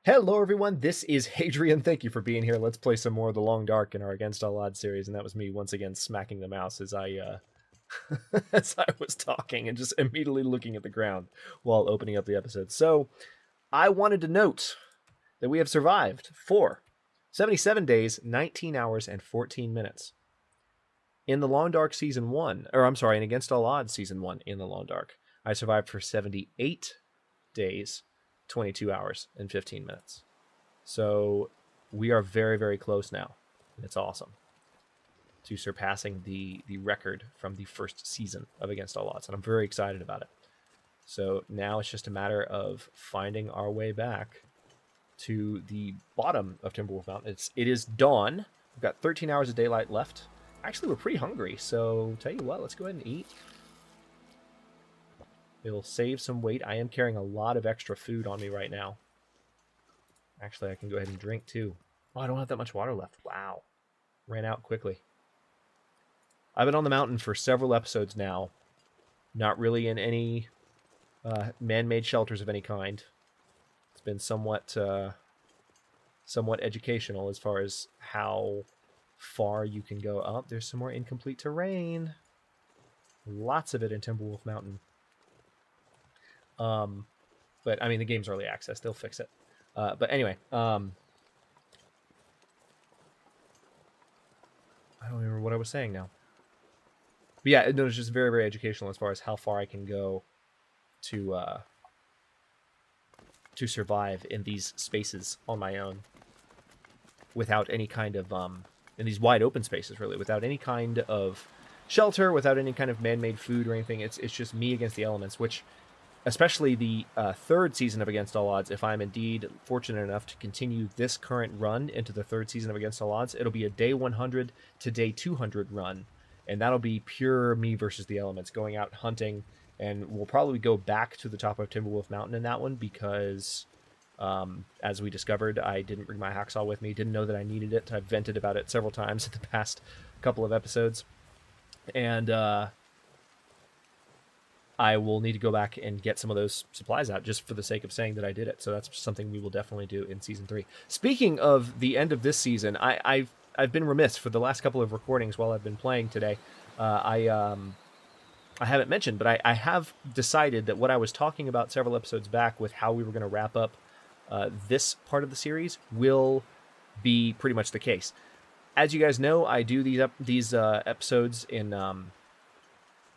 Hello everyone, this is Hadrian. Thank you for being here. Let's play some more of the Long Dark in our Against All Odds series, and that was me once again smacking the mouse as I as I was talking and just immediately looking at the ground while opening up the episode. So I wanted to note that we have survived for 77 days, 19 hours, and 14 minutes. In the Long Dark Season 1, or I'm sorry, in Against All Odds Season 1 in the Long Dark, I survived for 78 days, 22 hours, and 15 minutes. So we are very, very close now. And it's awesome to surpassing the record from the first season of Against All Odds. And I'm very excited about it. So now it's just a matter of finding our way back to the bottom of Timberwolf Mountain. It is dawn. We've got 13 hours of daylight left. Actually, we're pretty hungry. So tell you what, let's go ahead and eat. It'll save some weight. I am carrying a lot of extra food on me right now. Actually, I can go ahead and drink too. Oh, I don't have that much water left. Wow. Ran out quickly. I've been on the mountain for several episodes now. Not really in any man-made shelters of any kind. It's been somewhat educational as far as how far you can go. Oh, there's some more incomplete terrain. Lots of it in Timberwolf Mountain. But I mean, the game's early access. They'll fix it. But anyway, I don't remember what I was saying now. But yeah, it was just very, very educational as far as how far I can go to survive in these spaces on my own without any kind of in these wide open spaces, really, without any kind of shelter, without any kind of man-made food or anything. It's just me against the elements, which, especially the third season of Against All Odds, if I'm indeed fortunate enough to continue this current run into the third season of Against All Odds, it'll be a day 100 to day 200 run, and that'll be pure me versus the elements, going out hunting, and we'll probably go back to the top of Timberwolf Mountain in that one because, as we discovered, I didn't bring my hacksaw with me, didn't know that I needed it. I've vented about it several times in the past couple of episodes, and I will need to go back and get some of those supplies out just for the sake of saying that I did it. So that's something we will definitely do in Season 3. Speaking of the end of this season, I've been remiss for the last couple of recordings while I've been playing today. I haven't mentioned, but I have decided that what I was talking about several episodes back with how we were going to wrap up this part of the series will be pretty much the case. As you guys know, I do these episodes in...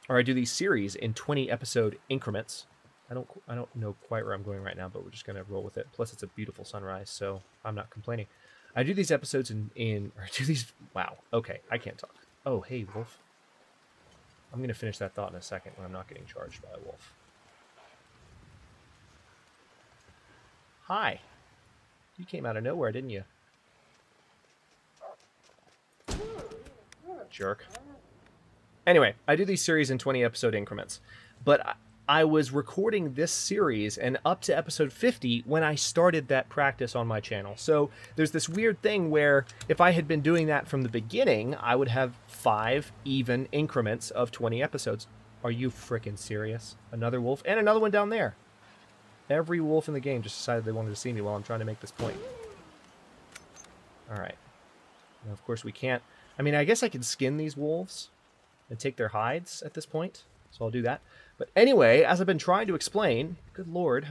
or I do these series in 20 episode increments. I don't know quite where I'm going right now, but we're just gonna roll with it. Plus, it's a beautiful sunrise, so I'm not complaining. I do these episodes wow. Okay, I can't talk. Oh, hey, wolf. I'm gonna finish that thought in a second when I'm not getting charged by a wolf. Hi. You came out of nowhere, didn't you? Jerk. Anyway, I do these series in 20 episode increments, but I was recording this series and up to episode 50 when I started that practice on my channel. So there's this weird thing where if I had been doing that from the beginning, I would have 5 even increments of 20 episodes. Are you freaking serious? Another wolf and another one down there. Every wolf in the game just decided they wanted to see me while I'm trying to make this point. All right. Now, of course, we can't. I mean, I guess I could skin these wolves and take their hides at this point, so I'll do that. But anyway, as I've been trying to explain, good lord,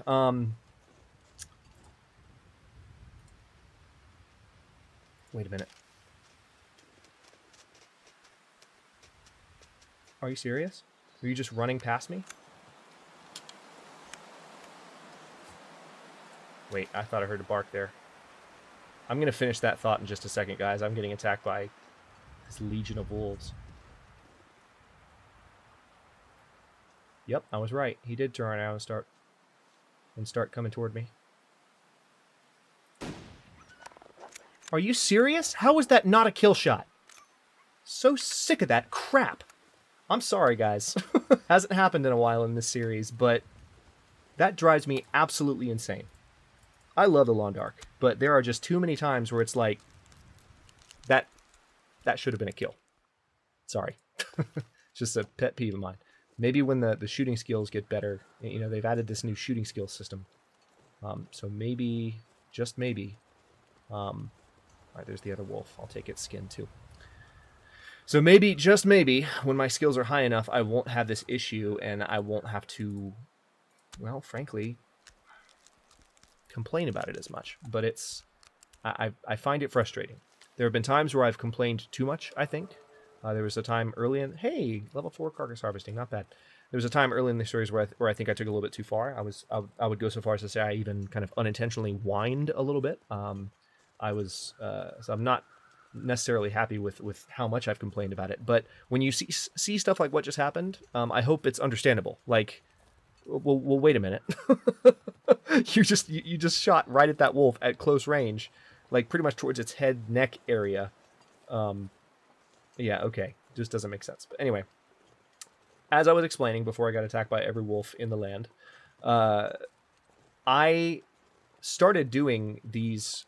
wait a minute. Are you serious? Are you just running past me? Wait, I thought I heard a bark there. I'm going to finish that thought in just a second, guys. I'm getting attacked by this legion of wolves. Yep, I was right. He did turn around and start coming toward me. Are you serious? How was that not a kill shot? So sick of that crap. I'm sorry, guys. Hasn't happened in a while in this series, but that drives me absolutely insane. I love the Long Dark, but there are just too many times where it's like, that should have been a kill. Sorry. Just a pet peeve of mine. Maybe when the shooting skills get better, you know, they've added this new shooting skill system. So maybe just maybe. All right, there's the other wolf. I'll take its skin too. So maybe, just maybe, when my skills are high enough, I won't have this issue, and I won't have to, well, frankly, complain about it as much. But I find it frustrating. There have been times where I've complained too much, I think. There was a time early in... Hey, level 4 carcass harvesting, not bad. There was a time early in the series where I think I took a little bit too far. I would go so far as to say I even kind of unintentionally whined a little bit. So I'm not necessarily happy with how much I've complained about it. But when you see stuff like what just happened, I hope it's understandable. Like, well, wait a minute. you just shot right at that wolf at close range, like pretty much towards its head neck area. Yeah, okay, just doesn't make sense. But anyway, as I was explaining before I got attacked by every wolf in the land, I started doing these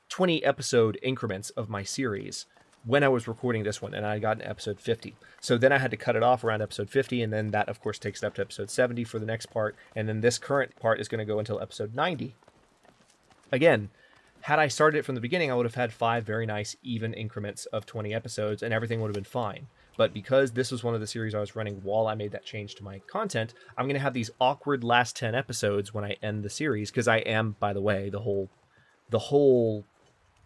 20 episode increments of my series when I was recording this one, and I got in episode 50. So then I had to cut it off around episode 50, and then that, of course, takes it up to episode 70 for the next part, and then this current part is going to go until episode 90. Again, had I started it from the beginning, I would have had 5 very nice, even increments of 20 episodes, and everything would have been fine. But because this was one of the series I was running while I made that change to my content, I'm going to have these awkward last 10 episodes when I end the series, because I am, by the way, the whole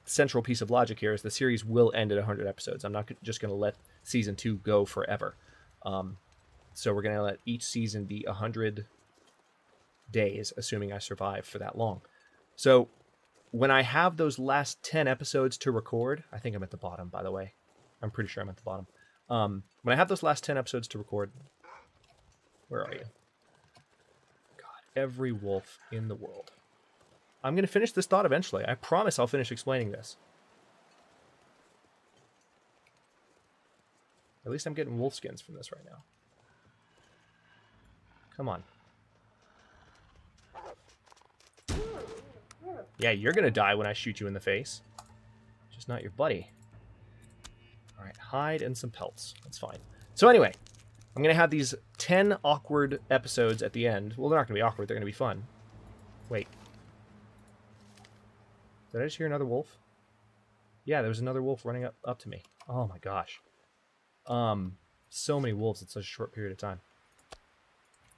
central piece of logic here is the series will end at 100 episodes. I'm not just going to let season 2 go forever. So we're going to let each season be 100 days, assuming I survive for that long. So when I have those last 10 episodes to record, I think I'm at the bottom, by the way. I'm pretty sure I'm at the bottom. When I have those last 10 episodes to record, where are you? God, every wolf in the world. I'm going to finish this thought eventually. I promise I'll finish explaining this. At least I'm getting wolf skins from this right now. Come on. Yeah, you're going to die when I shoot you in the face. Just not your buddy. All right, hide and some pelts. That's fine. So anyway, I'm going to have these 10 awkward episodes at the end. Well, they're not going to be awkward. They're going to be fun. Wait. Did I just hear another wolf? Yeah, there was another wolf running up to me. Oh my gosh. So many wolves in such a short period of time.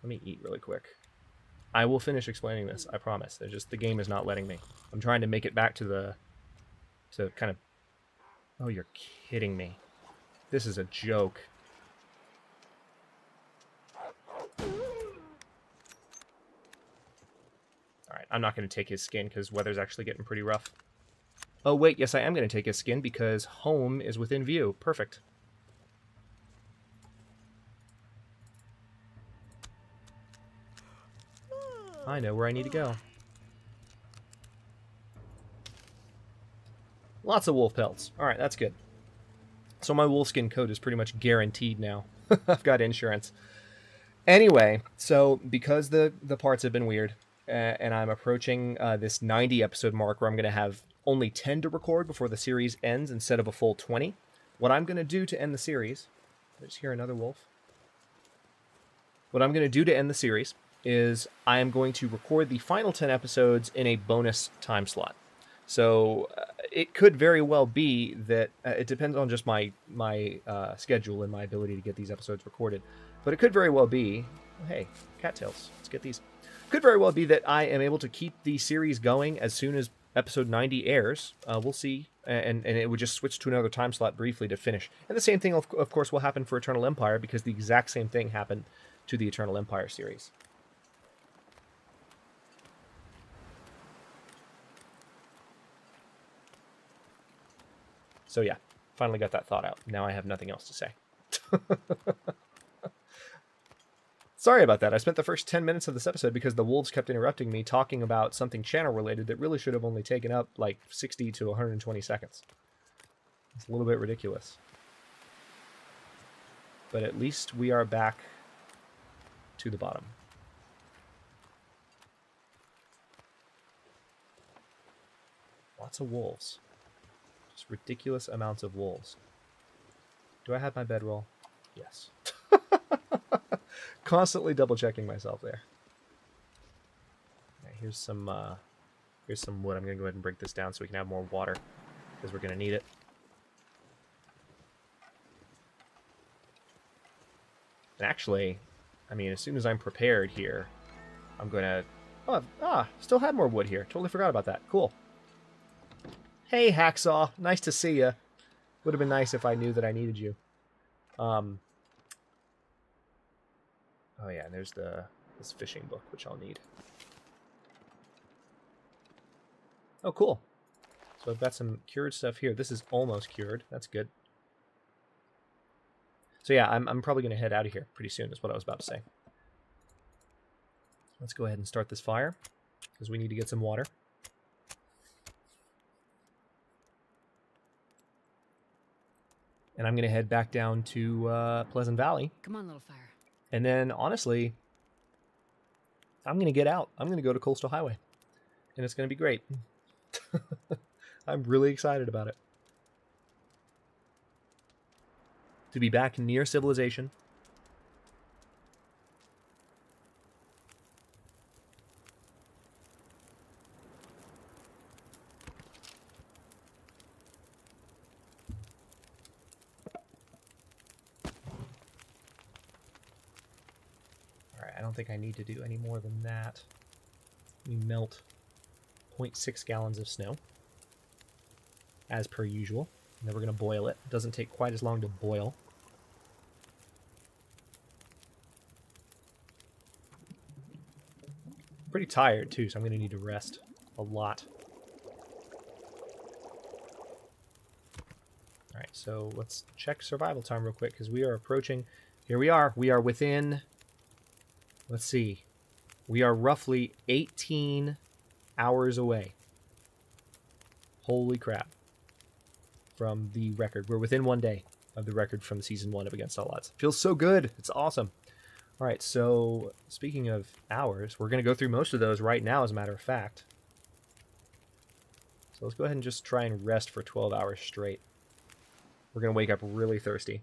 Let me eat really quick. I will finish explaining this, I promise. There's just, the game is not letting me. I'm trying to make it back to kind of... Oh, you're kidding me. This is a joke. Alright, I'm not going to take his skin because weather's actually getting pretty rough. Oh wait, yes I am going to take his skin because home is within view. Perfect. I know where I need to go. Lots of wolf pelts. Alright, that's good. So my wolfskin coat is pretty much guaranteed now. I've got insurance. Anyway, so because the parts have been weird, and I'm approaching this 90 episode mark where I'm going to have only 10 to record before the series ends instead of a full 20, what I'm going to do to end the series... Did I just hear another wolf? What I'm going to do to end the series is I am going to record the final 10 episodes in a bonus time slot. So it could very well be that it depends on just my schedule and my ability to get these episodes recorded. But it could very well be, oh, hey, cattails, let's get these. Could very well be that I am able to keep the series going as soon as episode 90 airs. We'll see. And it would just switch to another time slot briefly to finish. And the same thing, of course, will happen for Eternal Empire because the exact same thing happened to the Eternal Empire series. So yeah, finally got that thought out. Now I have nothing else to say. Sorry about that. I spent the first 10 minutes of this episode because the wolves kept interrupting me talking about something channel related that really should have only taken up like 60 to 120 seconds. It's a little bit ridiculous. But at least we are back to the bottom. Lots of wolves. Just ridiculous amounts of wolves. Do I have my bedroll? Yes. Constantly double checking myself there. Okay, here's some Here's some wood. I'm going to go ahead and break this down so we can have more water, because we're going to need it. And actually, I mean, as soon as I'm prepared here, I'm going to... Oh, still have more wood here. Totally forgot about that. Cool. Hey, Hacksaw. Nice to see you. Would have been nice if I knew that I needed you. Oh, yeah, and there's this fishing book, which I'll need. Oh, cool. So I've got some cured stuff here. This is almost cured. That's good. So yeah, I'm probably going to head out of here pretty soon is what I was about to say. Let's go ahead and start this fire, because we need to get some water. And I'm going to head back down to Pleasant Valley. Come on, little fire. And then, honestly, I'm going to get out. I'm going to go to Coastal Highway. And it's going to be great. I'm really excited about it. To be back near civilization. Alright, I don't think I need to do any more than that. We melt 0.6 gallons of snow, as per usual. And then we're going to boil it. It doesn't take quite as long to boil. Pretty tired too, so I'm going to need to rest a lot. Alright, so let's check survival time real quick, because we are approaching... Here we are. We are within... Let's see. We are roughly 18 hours away. Holy crap. From the record. We're within 1 day of the record from Season 1 of Against All Odds. Feels so good. It's awesome. All right, so speaking of hours, we're going to go through most of those right now, as a matter of fact. So let's go ahead and just try and rest for 12 hours straight. We're going to wake up really thirsty.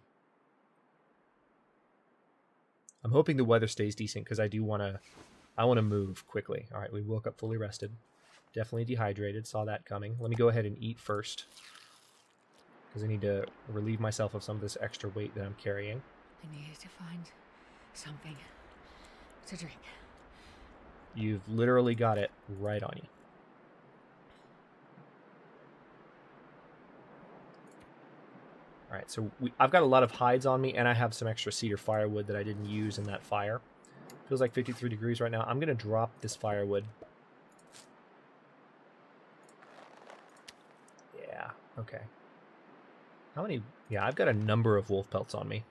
I'm hoping the weather stays decent, because I want to move quickly. All right, we woke up fully rested. Definitely dehydrated. Saw that coming. Let me go ahead and eat first, because I need to relieve myself of some of this extra weight that I'm carrying. I needed to find something to drink. You've literally got it right on you. Alright, so I've got a lot of hides on me, and I have some extra cedar firewood that I didn't use in that fire. Feels like 53 degrees right now. I'm going to drop this firewood. Yeah, okay. How many? Yeah, I've got a number of wolf pelts on me.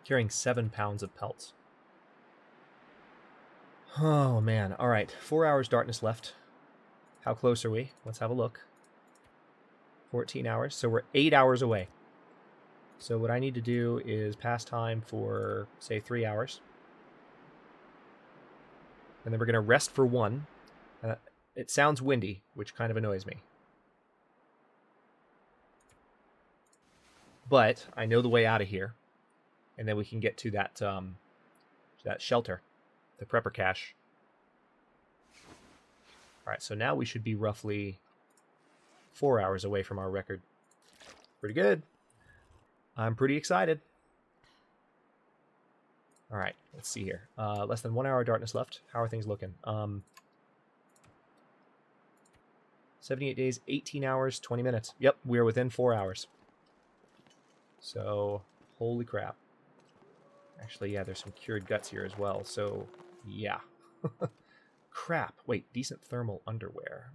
Carrying 7 pounds of pelts. Oh, man. All right, 4 hours darkness left. How close are we? Let's have a look. 14 hours. So we're 8 hours away. So what I need to do is pass time for, say, 3 hours. And then we're going to rest for 1. It sounds windy, which kind of annoys me. But I know the way out of here. And then we can get to that shelter, the prepper cache. All right, so now we should be roughly 4 hours away from our record. Pretty good. I'm pretty excited. All right, let's see here. Less than 1 hour of darkness left. How are things looking? 78 days, 18 hours, 20 minutes. Yep, we're within 4 hours. So, holy crap. Actually, yeah, there's some cured guts here as well. So, yeah. Crap. Wait, decent thermal underwear.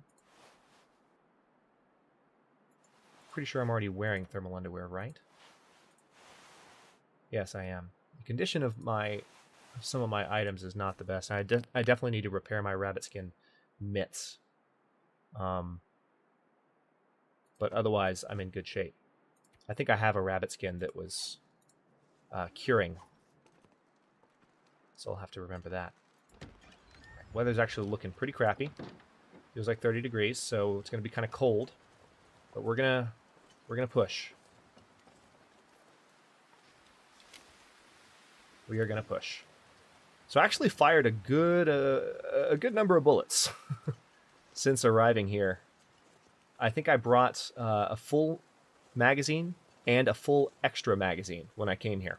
Pretty sure I'm already wearing thermal underwear, right? Yes, I am. The condition of some of my items is not the best. I definitely need to repair my rabbit skin mitts. But otherwise, I'm in good shape. I think I have a rabbit skin that was curing. So I'll have to remember that. Right, weather's actually looking pretty crappy. Feels like 30 degrees, so it's going to be kind of cold. But we're gonna push. We are gonna push. So I actually fired a good number of bullets. since arriving here. I think I brought a full magazine and a full extra magazine when I came here.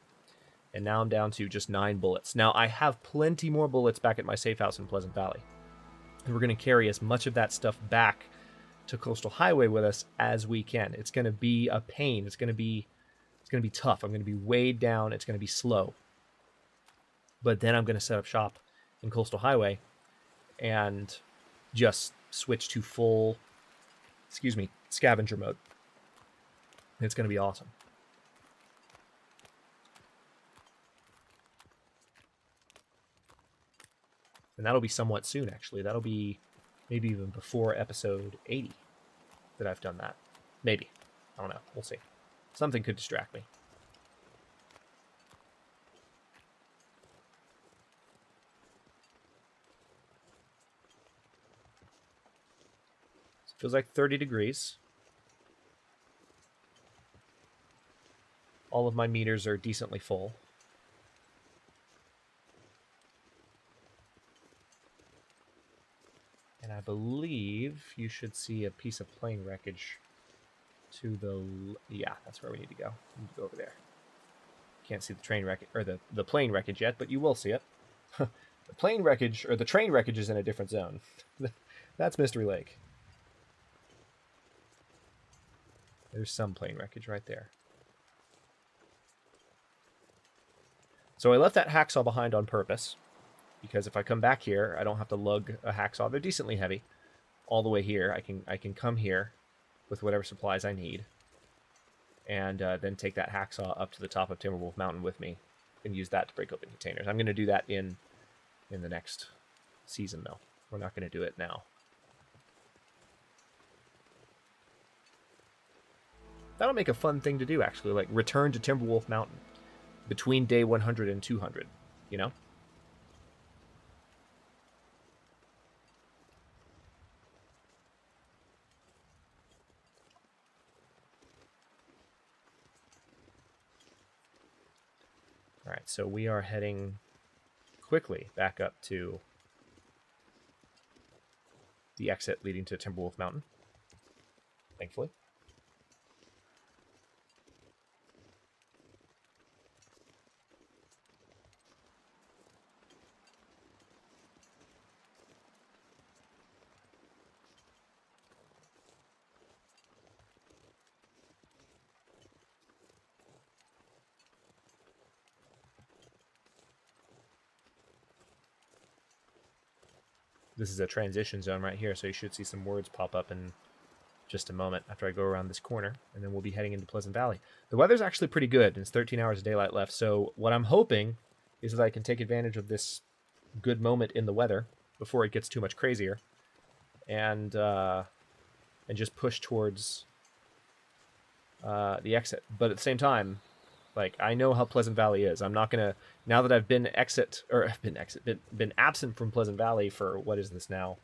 And now I'm down to just 9 bullets. Now, I have plenty more bullets back at my safe house in Pleasant Valley. And we're going to carry as much of that stuff back to Coastal Highway with us as we can. It's going to be a pain. It's going to be tough. I'm going to be weighed down. It's going to be slow. But then I'm going to set up shop in Coastal Highway and just switch to full, scavenger mode. It's going to be awesome. And that'll be somewhat soon, actually. That'll be maybe even before episode 80 that I've done that. Maybe. I don't know. We'll see. Something could distract me. Feels like 30 degrees. All of my meters are decently full. And I believe you should see a piece of plane wreckage to the... Yeah, that's where we need to go. We need to go over there. Can't see the train wreckage, or the plane wreckage yet, but you will see it. The plane wreckage, or the train wreckage is in a different zone. That's Mystery Lake. There's some plane wreckage right there. So I left that hacksaw behind on purpose, because if I come back here, I don't have to lug a hacksaw. They're decently heavy. All the way here, I can come here with whatever supplies I need, and then take that hacksaw up to the top of Timberwolf Mountain with me, and use that to break open containers. I'm going to do that in the next season, though. We're not going to do it now. That'll make a fun thing to do, actually, like return to Timberwolf Mountain between day 100 and 200, you know? All right, so we are heading quickly back up to the exit leading to Timberwolf Mountain, thankfully. This is a transition zone right here, so you should see some words pop up in just a moment after I go around this corner, and then we'll be heading into Pleasant Valley. The weather's actually pretty good, and it's 13 hours of daylight left, so what I'm hoping is that I can take advantage of this good moment in the weather before it gets too much crazier, and just push towards the exit. But at the same time, like, I know how Pleasant Valley is. I'm not gonna, now that I've been absent from Pleasant Valley for, what is this now?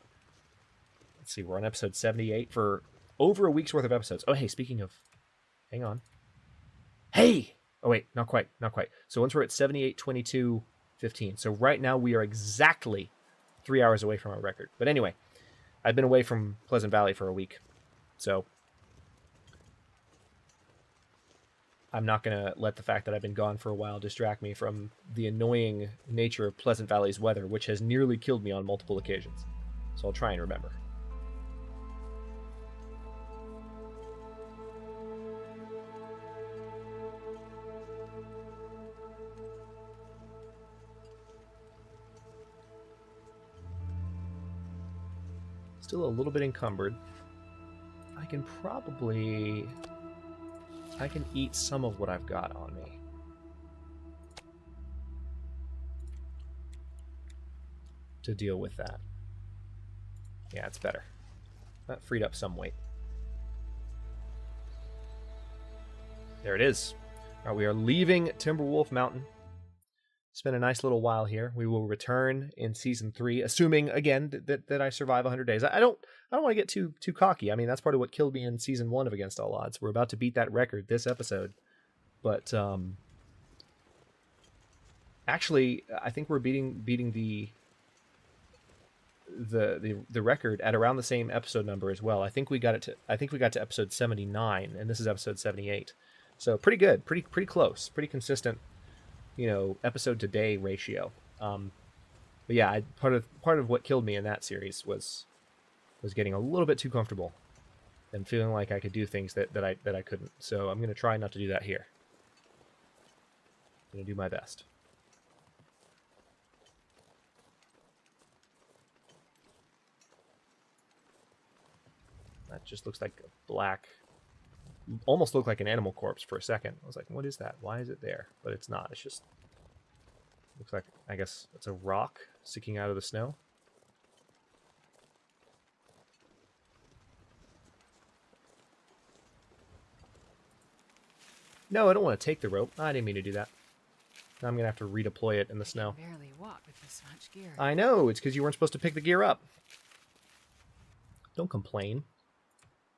Let's see, we're on episode 78 for over a week's worth of episodes. Oh, hey, speaking of, hang on. Hey! Oh, wait, not quite. So once we're at 78, 22, 15. So right now we are exactly 3 hours away from our record. But anyway, I've been away from Pleasant Valley for a week. So I'm not going to let the fact that I've been gone for a while distract me from the annoying nature of Pleasant Valley's weather, which has nearly killed me on multiple occasions. So I'll try and remember. Still a little bit encumbered. I can eat some of what I've got on me. To deal with that. Yeah, it's better. That freed up some weight. There it is. All right, we are leaving Timberwolf Mountain. Spend a nice little while here. We will return in season 3, assuming again that I survive 100 days. I don't want to get too cocky. I mean, that's part of what killed me in season 1 of Against All Odds. We're about to beat that record this episode, but actually, I think we're beating the record at around the same episode number as well. I think we got to episode 79, and this is episode 78. So pretty good, pretty close, pretty consistent, episode to day ratio. But yeah, part of what killed me in that series was getting a little bit too comfortable and feeling like I could do things that I couldn't. So I'm gonna try not to do that here. I'm gonna do my best. That just looks like a black, almost looked like an animal corpse for a second. I was like, what is that? Why is it there? But it's not. It's just, looks like, I guess it's a rock sticking out of the snow. No, I don't want to take the rope. I didn't mean to do that. Now I'm going to have to redeploy it in the snow. I can barely walk with this much gear. I know. It's because you weren't supposed to pick the gear up. Don't complain.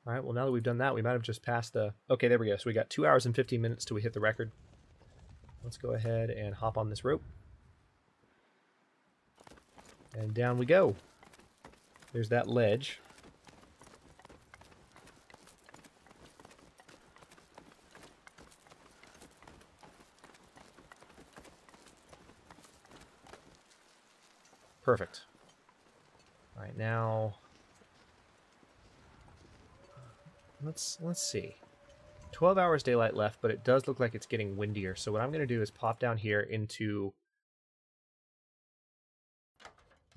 All right, well, now that we've done that, we might have just passed the... Okay, there we go. So we got 2 hours and 15 minutes till we hit the record. Let's go ahead and hop on this rope. And down we go. There's that ledge. Perfect. All right, now... Let's see. 12 hours daylight left, but it does look like it's getting windier. So what I'm going to do is pop down here into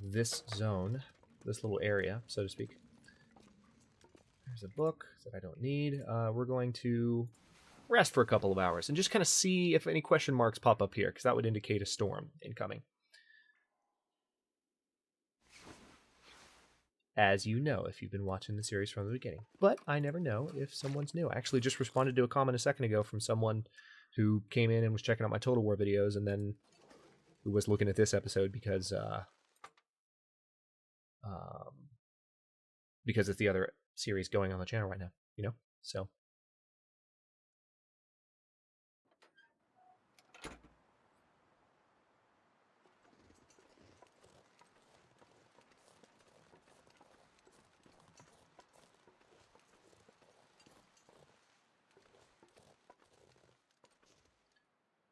this zone, this little area, so to speak. There's a book that I don't need. We're going to rest for a couple of hours and just kind of see if any question marks pop up here, because that would indicate a storm incoming. As you know, if you've been watching the series from the beginning. But I never know if someone's new. I actually just responded to a comment a second ago from someone who came in and was checking out my Total War videos, and then who was looking at this episode because it's the other series going on the channel right now, So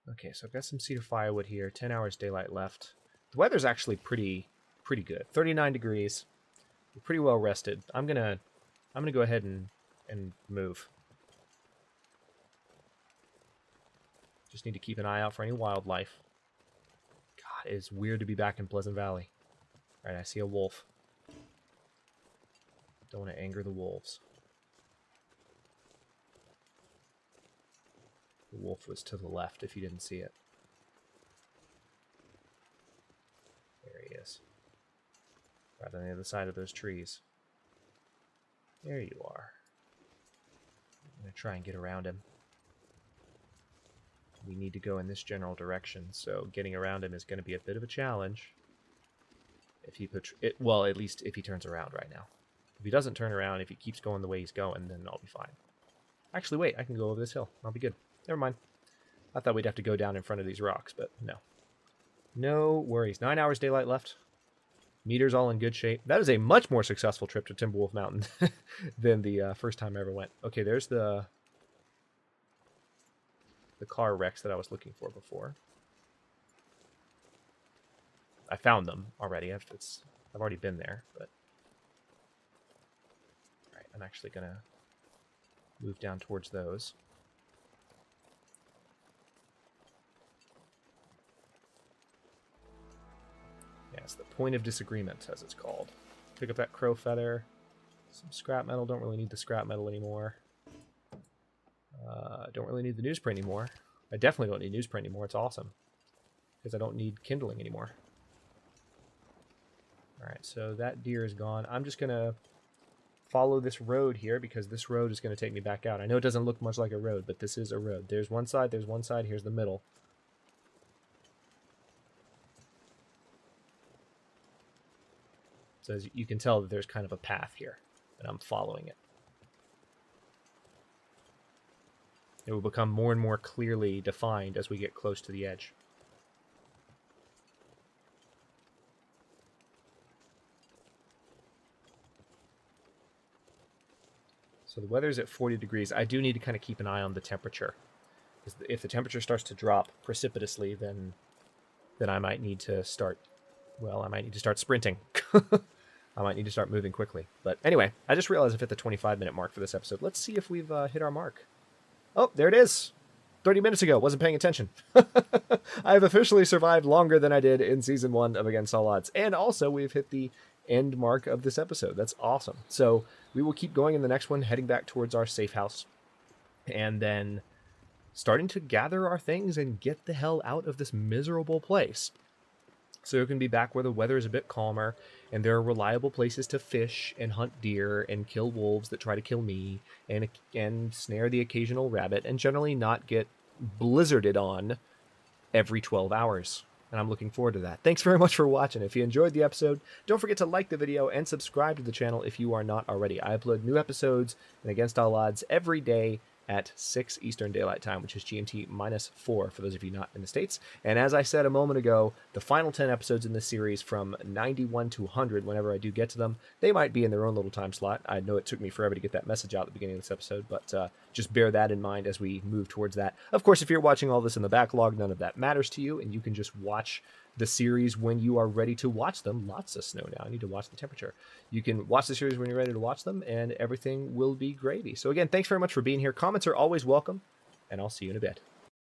okay, so I've got some cedar firewood here. 10 hours daylight left. The weather's actually pretty good. 39 degrees. We're pretty well rested. I'm gonna go ahead and move. Just need to keep an eye out for any wildlife. God, it's weird to be back in Pleasant Valley. All right, I see a wolf. Don't want to anger the wolves. The wolf was to the left if you didn't see it. There he is. Right on the other side of those trees. There you are. I'm going to try and get around him. We need to go in this general direction, so getting around him is going to be a bit of a challenge. If he well, at least if he turns around right now. If he doesn't turn around, if he keeps going the way he's going, then I'll be fine. Actually, wait, I can go over this hill. I'll be good. Never mind. I thought we'd have to go down in front of these rocks, but no. No worries. 9 hours daylight left. Meter's all in good shape. That is a much more successful trip to Timberwolf Mountain than the first time I ever went. Okay, there's the car wrecks that I was looking for before. I found them already. I've already been there, but all right, I'm actually gonna move down towards those. Yeah, it's the point of disagreement, as it's called. Pick up that crow feather. Some scrap metal. Don't really need the scrap metal anymore. Don't really need the newsprint anymore. I definitely don't need newsprint anymore. It's awesome. Because I don't need kindling anymore. Alright, so that deer is gone. I'm just going to follow this road here, because this road is going to take me back out. I know it doesn't look much like a road, but this is a road. There's one side, here's the middle. So as you can tell that there's kind of a path here, and I'm following it. It will become more and more clearly defined as we get close to the edge. So the weather's at 40 degrees. I do need to kind of keep an eye on the temperature. Because if the temperature starts to drop precipitously, then I might need to start, well, I might need to start sprinting. I might need to start moving quickly. But anyway, I just realized I've hit the 25-minute mark for this episode. Let's see if we've hit our mark. Oh, there it is. 30 minutes ago. Wasn't paying attention. I have officially survived longer than I did in Season 1 of Against All Odds. And also, we've hit the end mark of this episode. That's awesome. So we will keep going in the next one, heading back towards our safe house. And then starting to gather our things and get the hell out of this miserable place. So we can be back where the weather is a bit calmer, and there are reliable places to fish and hunt deer and kill wolves that try to kill me, and snare the occasional rabbit, and generally not get blizzarded on every 12 hours. And I'm looking forward to that. Thanks very much for watching. If you enjoyed the episode, don't forget to like the video and subscribe to the channel if you are not already. I upload new episodes and Against All Odds every day at 6 Eastern Daylight Time, which is GMT -4 for those of you not in the States. And as I said a moment ago, the final 10 episodes in this series from 91 to 100, whenever I do get to them, they might be in their own little time slot. I know it took me forever to get that message out at the beginning of this episode, but just bear that in mind as we move towards that. Of course, if you're watching all this in the backlog, none of that matters to you, and you can just watch the series when you are ready to watch them. Lots of snow now. I need to watch the temperature. You can watch the series when you're ready to watch them, and everything will be gravy. So again, thanks very much for being here. Comments are always welcome, and I'll see you in a bit.